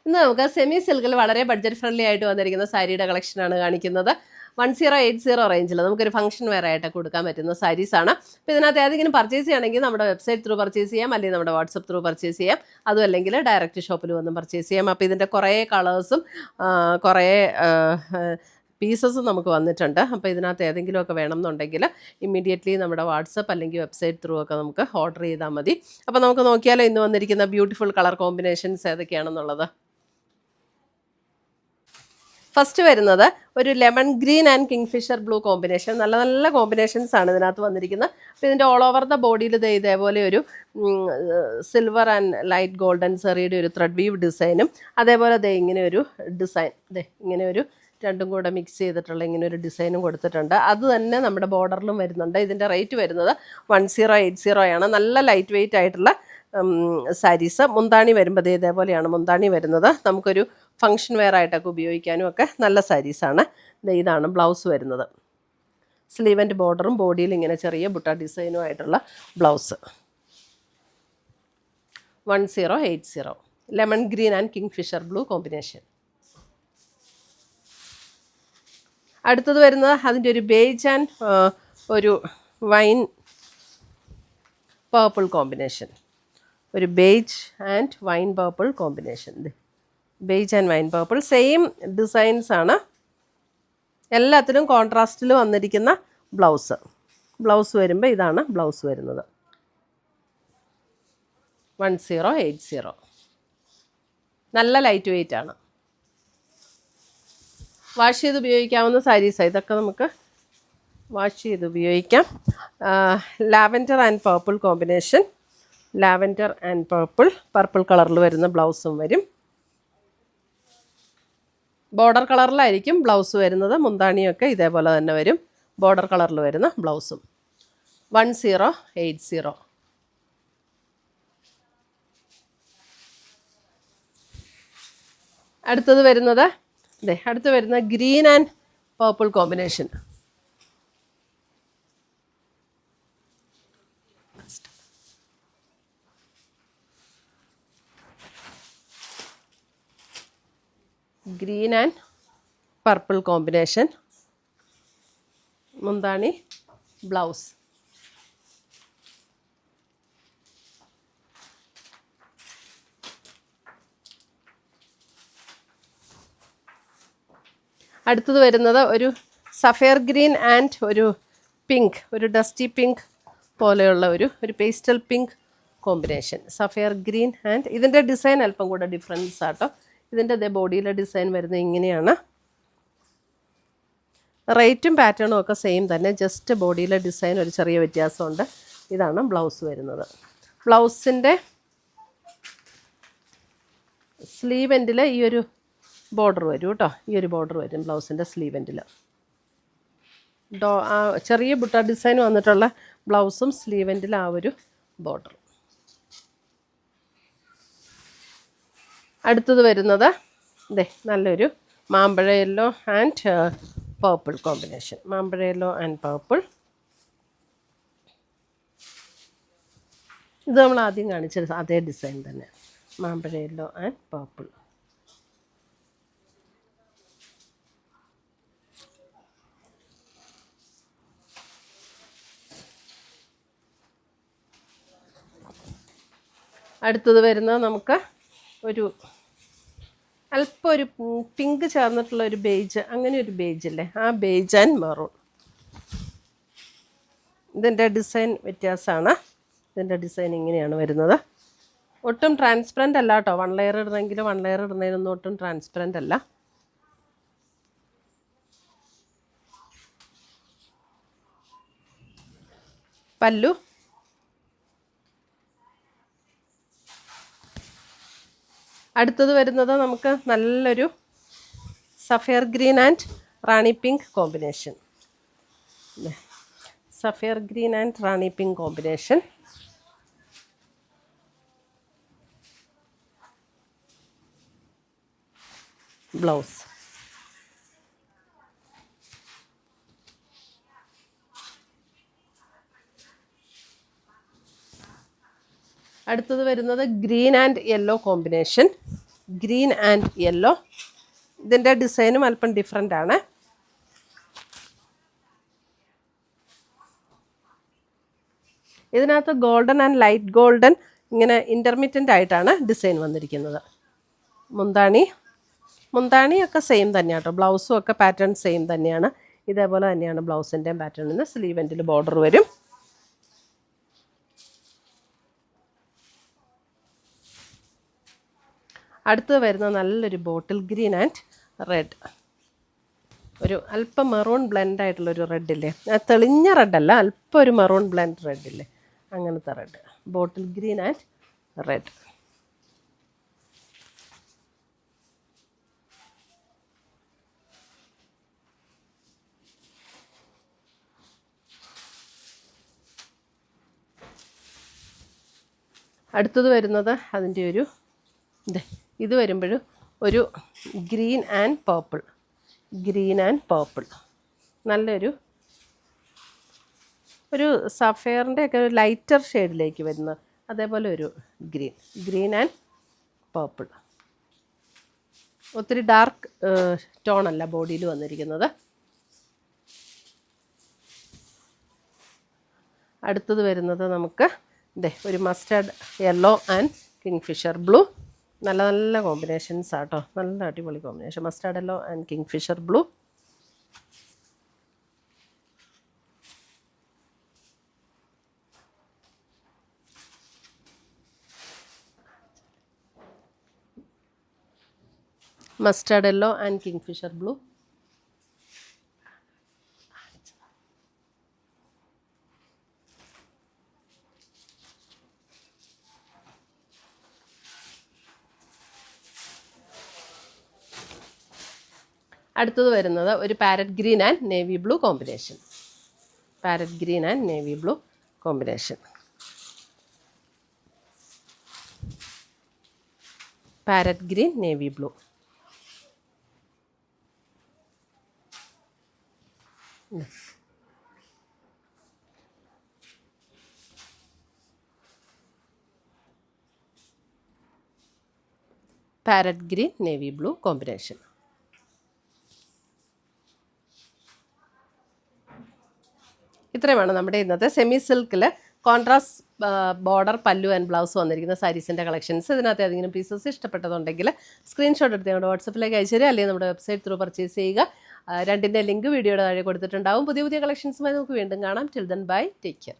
ഇന്ന് നമുക്ക് സെമി സിൽക്കിൽ വളരെ ബഡ്ജറ്റ് ഫ്രണ്ട്ലി ആയിട്ട് വന്നിരിക്കുന്ന സാരിയുടെ കളക്ഷനാണ് കാണിക്കുന്നത്. 1080 റേഞ്ചിൽ നമുക്കൊരു ഫംഗ്ഷൻ വെയർ ആയിട്ട് കൊടുക്കാൻ പറ്റുന്ന സാരീസാണ്. അപ്പോൾ ഇതിനകത്ത് ഏതെങ്കിലും പർച്ചേസ് ചെയ്യണമെങ്കിൽ നമ്മുടെ വെബ്സൈറ്റ് ത്രൂ പർച്ചേസ് ചെയ്യാം, അല്ലെങ്കിൽ നമ്മുടെ വാട്സപ്പ് ത്രൂ പർച്ചേസ് ചെയ്യാം, അതും അല്ലെങ്കിൽ ഡയറക്റ്റ് ഷോപ്പിൽ വന്നും പർച്ചേസ് ചെയ്യാം. അപ്പോൾ ഇതിൻ്റെ കുറേ കളേഴ്സും കുറേ പീസസും നമുക്ക് വന്നിട്ടുണ്ട്. അപ്പോൾ ഇതിനകത്ത് ഏതെങ്കിലുമൊക്കെ വേണമെന്നുണ്ടെങ്കിൽ ഇമ്മീഡിയറ്റ്ലി നമ്മുടെ വാട്സപ്പ് അല്ലെങ്കിൽ വെബ്സൈറ്റ് ത്രൂ ഒക്കെ നമുക്ക് ഓർഡർ ചെയ്താൽ മതി. അപ്പോൾ നമുക്ക് നോക്കിയാലോ ഇന്ന് വന്നിരിക്കുന്ന ബ്യൂട്ടിഫുൾ കളർ കോമ്പിനേഷൻസ് ഏതൊക്കെയാണെന്നുള്ളത്. ഫസ്റ്റ് വരുന്നത് ഒരു lemon green and kingfisher blue combination. നല്ല നല്ല കോമ്പിനേഷൻസ് ആണ് ഇതിനകത്ത് വന്നിരിക്കുന്നത്. അപ്പോൾ ഇതിൻ്റെ ഓൾ ഓവർ ദ ബോഡിയിൽ ഇതേപോലെ ഒരു സിൽവർ ആൻഡ് ലൈറ്റ് ഗോൾഡൻ സെറിയുടെ ഒരു ത്രെഡ് വീവ് ഡിസൈനും, അതേപോലെ ഇങ്ങനെ ഒരു ഡിസൈൻ ഇങ്ങനെ ഒരു രണ്ടും കൂടെ മിക്സ് ചെയ്തിട്ടുള്ള ഇങ്ങനെ ഒരു ഡിസൈനും കൊടുത്തിട്ടുണ്ട്. അത് തന്നെ നമ്മുടെ ബോർഡറിലും വരുന്നുണ്ട്. ഇതിൻ്റെ റേറ്റ് വരുന്നത് 1080 ആണ്. നല്ല ലൈറ്റ് വെയ്റ്റ് ആയിട്ടുള്ള സാരീസ്. മുന്താണി വരുമ്പോൾ ഇതേപോലെയാണ് മുന്താണി വരുന്നത്. നമുക്കൊരു ഫംഗ്ഷൻ വെയർ ആയിട്ടൊക്കെ ഉപയോഗിക്കാനും ഒക്കെ നല്ല സാരീസാണ്. ഇതാണ് ബ്ലൗസ് വരുന്നത്. സ്ലീവ് ആൻഡ് ബോർഡറും ബോഡിയിൽ ഇങ്ങനെ ചെറിയ ബുട്ട ഡിസൈനും ആയിട്ടുള്ള blouse. 1080 lemon green and kingfisher blue combination. അടുത്തത് വരുന്നത് അതിൻ്റെ ഒരു ബേജ് ആൻഡ് ഒരു വൈൻ പേർപ്പിൾ കോമ്പിനേഷൻ. ഒരു beige and wine purple combination. Beige and wine purple same designs ആണ്. എല്ലാത്തിനും കോൺട്രാസ്റ്റിൽ വന്നിരിക്കുന്ന ബ്ലൗസ് വരുമ്പോൾ ഇതാണ് ബ്ലൗസ് വരുന്നത്. 1080 നല്ല ലൈറ്റ് വെയ്റ്റ് ആണ്. വാഷ് ചെയ്ത് ഉപയോഗിക്കാവുന്ന സാരീസാണ് ഇതൊക്കെ. നമുക്ക് വാഷ് ചെയ്ത് ഉപയോഗിക്കാം. Lavender and purple combination. Lavender and purple കളറിൽ വരുന്ന ബ്ലൗസും വരും. ബോർഡർ കളറിലായിരിക്കും ബ്ലൗസ് വരുന്നത്. മുന്താണിയൊക്കെ ഇതേപോലെ തന്നെ വരും. ബോർഡർ കളറിൽ വരുന്ന ബ്ലൗസും. 1080. അടുത്തത് വരുന്നത് green and purple combination. Green and purple combination. മുന്താണി ബ്ലൗസ്. അടുത്തത് വരുന്നത് ഒരു സഫയർ ഗ്രീൻ ആൻഡ് ഒരു പിങ്ക്, ഒരു ഡസ്റ്റി പിങ്ക് പോലെയുള്ള ഒരു pastel pink combination. Sapphire green and ഇതിൻ്റെ ഡിസൈൻ അല്പം കൂടെ ഡിഫറൻസ് ആട്ടോ. ഇതിൻ്റെ ബോഡിയിലെ ഡിസൈൻ വരുന്നത് ഇങ്ങനെയാണ്. റേറ്റും പാറ്റേണും ഒക്കെ സെയിം തന്നെ, ജസ്റ്റ് ബോഡിയിലെ ഡിസൈൻ ഒരു ചെറിയ വ്യത്യാസമുണ്ട്. ഇതാണ് ബ്ലൗസ് വരുന്നത്. ബ്ലൗസിൻ്റെ സ്ലീവ് എൻഡിൽ ഈ ഒരു ബോർഡർ വരും കേട്ടോ. ഈ ഒരു ബോർഡർ വരും ബ്ലൗസിൻ്റെ സ്ലീവ് എൻഡിൽ. ചെറിയ ബുട്ട ഡിസൈൻ വന്നിട്ടുള്ള ബ്ലൗസും സ്ലീവ് എൻഡിൽ ആ ഒരു ബോർഡർ. അടുത്തത് വരുന്നത് നല്ലൊരു മാമ്പഴ യെല്ലോ ആൻഡ് പേർപ്പിൾ കോമ്പിനേഷൻ. മാമ്പഴ യെല്ലോ ആൻഡ് പേർപ്പിൾ. ഇത് നമ്മൾ ആദ്യം കാണിച്ചത് അതേ ഡിസൈൻ തന്നെ. മാമ്പഴ യെല്ലോ ആൻഡ് പേർപ്പിൾ. അടുത്തത് വരുന്നത് നമുക്ക് അല്പം ഒരു പിങ്ക് ചേർന്നിട്ടുള്ള ഒരു ബേജ്, അങ്ങനെ ഒരു ബേജ് അല്ലേ, ആ ബേജ് ആൻഡ് മെറൂൺ. ഇതിൻ്റെ ഡിസൈൻ വ്യത്യാസമാണ്. ഇതിൻ്റെ ഡിസൈൻ ഇങ്ങനെയാണ് വരുന്നത്. ഒട്ടും ട്രാൻസ്പെറൻ്റ് അല്ല കേട്ടോ. 1 ലെയർ ഇടണമെങ്കിൽ 1 ലെയർ ഇടുന്നതിനൊന്നും ഒട്ടും ട്രാൻസ്പെറൻ്റ് അല്ല. പല്ലു. അടുത്തത് വരുന്നത് നമുക്ക് നല്ലൊരു sapphire green and Rani pink combination. Sapphire green and Rani pink combination. Blouse. അടുത്തത് വരുന്നത് green and yellow combination. Green and yellow. ഇതിൻ്റെ ഡിസൈനും അല്പം ഡിഫറെൻ്റ് ആണ്. ഇതിനകത്ത് ഗോൾഡൻ ആൻഡ് ലൈറ്റ് ഗോൾഡൻ ഇങ്ങനെ ഇൻ്റർമീഡിയൻ്റ് ആയിട്ടാണ് ഡിസൈൻ വന്നിരിക്കുന്നത്. മുന്താണിയൊക്കെ സെയിം തന്നെയാണ് കേട്ടോ. ബ്ലൗസും ഒക്കെ പാറ്റേൺ സെയിം തന്നെയാണ്. ഇതേപോലെ തന്നെയാണ് ബ്ലൗസിൻ്റെയും പാറ്റേണിന്. സ്ലീവ് എൻഡിൽ ബോർഡർ വരും. അടുത്ത് വരുന്ന നല്ലൊരു ബോട്ടിൽ ഗ്രീൻ ആൻഡ് റെഡ്. ഒരു അല്പം മെറൂൺ ബ്ലെൻഡ് ആയിട്ടുള്ളൊരു റെഡില്ലേ, തെളിഞ്ഞ റെഡല്ല, അല്പം ഒരു മെറൂൺ ബ്ലെൻഡ് റെഡില്ലേ, അങ്ങനത്തെ red. Bottle green and red. അടുത്തത് വരുന്നത് അതിൻ്റെ ഒരു ഇത് വരുമ്പോഴും ഒരു ഗ്രീൻ ആൻഡ് പേർപ്പിൾ. നല്ലൊരു സഫയറിൻ്റെ ഒക്കെ ഒരു ലൈറ്റർ ഷെയ്ഡിലേക്ക് വരുന്ന അതേപോലെ ഒരു ഗ്രീൻ ആൻഡ് പേർപ്പിൾ. ഒത്തിരി ഡാർക്ക് ടോണല്ല ബോഡിയിൽ വന്നിരിക്കുന്നത്. അടുത്തത് വരുന്നത് നമുക്ക് ഒരു mustard yellow and kingfisher blue. നല്ല നല്ല കോമ്പിനേഷൻസ് ആട്ടോ, നല്ല അടിപൊളി combination. Mustard yellow and kingfisher blue. Mustard yellow and kingfisher blue. അടുത്തത് വരുന്നത് ഒരു parrot green and navy blue combination. Parrot green and navy blue combination. Parrot green navy blue. Parrot green navy blue combination. ഇത്രയുമാണ് നമ്മുടെ ഇന്നത്തെ semi സിൽക്കിൽ contrast border പല്ലു and blouse വന്നിരിക്കുന്ന സാരീസിൻ്റെ collections. ഇതിനകത്ത് ഏതെങ്കിലും പീസസ് ഇഷ്ടപ്പെട്ടതുണ്ടെങ്കിൽ സ്ക്രീൻഷോട്ട് എടുത്ത് നമ്മുടെ വാട്സപ്പിലേക്ക് അയച്ചു തരിക, അല്ലെങ്കിൽ നമ്മുടെ വെബ്സൈറ്റ് ത്രൂ പർച്ചേസ് ചെയ്യുക. രണ്ടിൻ്റെ ലിങ്ക് വീഡിയോയുടെ താഴെ കൊടുത്തിട്ടുണ്ടാവും. പുതിയ കളക്ഷൻസുമായി നമുക്ക് വീണ്ടും കാണാം. Till then bye, take care.